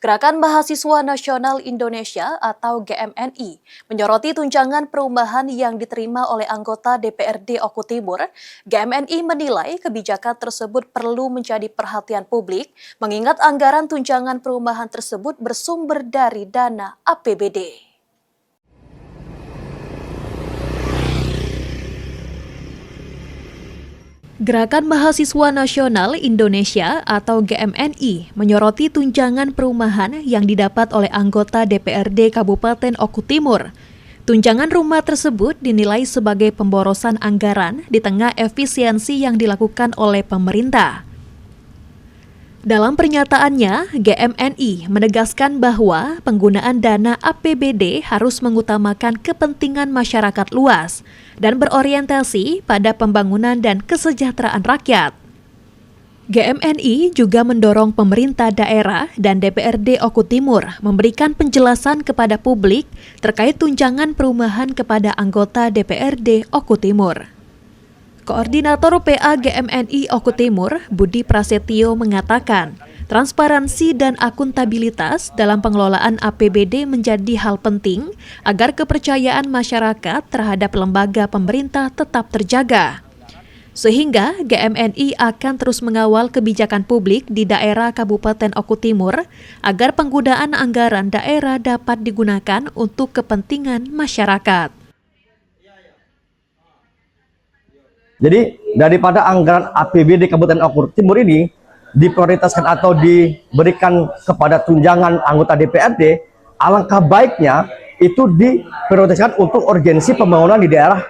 Gerakan Mahasiswa Nasional Indonesia atau GMNI menyoroti tunjangan perumahan yang diterima oleh anggota DPRD Oku Timur. GMNI menilai kebijakan tersebut perlu menjadi perhatian publik, mengingat anggaran tunjangan perumahan tersebut bersumber dari dana APBD. Gerakan Mahasiswa Nasional Indonesia atau GMNI menyoroti tunjangan perumahan yang didapat oleh anggota DPRD Kabupaten Oku Timur. Tunjangan rumah tersebut dinilai sebagai pemborosan anggaran di tengah efisiensi yang dilakukan oleh pemerintah. Dalam pernyataannya, GMNI menegaskan bahwa penggunaan dana APBD harus mengutamakan kepentingan masyarakat luas dan berorientasi pada pembangunan dan kesejahteraan rakyat. GMNI juga mendorong pemerintah daerah dan DPRD Oku Timur memberikan penjelasan kepada publik terkait tunjangan perumahan kepada anggota DPRD Oku Timur. Koordinator PA GMNI Oku Timur, Budi Prasetyo mengatakan, transparansi dan akuntabilitas dalam pengelolaan APBD menjadi hal penting agar kepercayaan masyarakat terhadap lembaga pemerintah tetap terjaga. Sehingga GMNI akan terus mengawal kebijakan publik di daerah Kabupaten Oku Timur agar penggunaan anggaran daerah dapat digunakan untuk kepentingan masyarakat. Jadi daripada anggaran APBD Kabupaten Oku Timur ini diprioritaskan atau diberikan kepada tunjangan anggota DPRD, alangkah baiknya itu diprioritaskan untuk urgensi pembangunan di daerah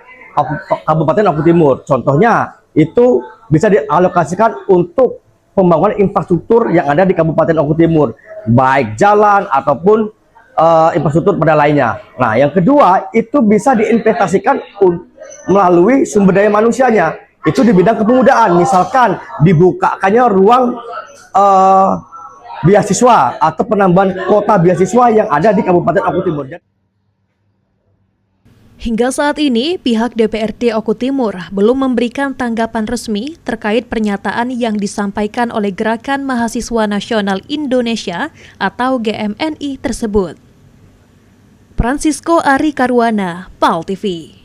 Kabupaten Oku Timur. Contohnya itu bisa dialokasikan untuk pembangunan infrastruktur yang ada di Kabupaten Oku Timur, baik jalan ataupun infrastruktur pada lainnya. Nah, yang kedua itu bisa diinvestasikan melalui sumber daya manusianya, itu di bidang kepemudaan, misalkan dibukakannya ruang beasiswa atau penambahan kota beasiswa yang ada di Kabupaten Oku Timur. Hingga saat ini, pihak DPRD Oku Timur belum memberikan tanggapan resmi terkait pernyataan yang disampaikan oleh Gerakan Mahasiswa Nasional Indonesia atau GMNI tersebut. Francisco Ari Karuana, PAL TV.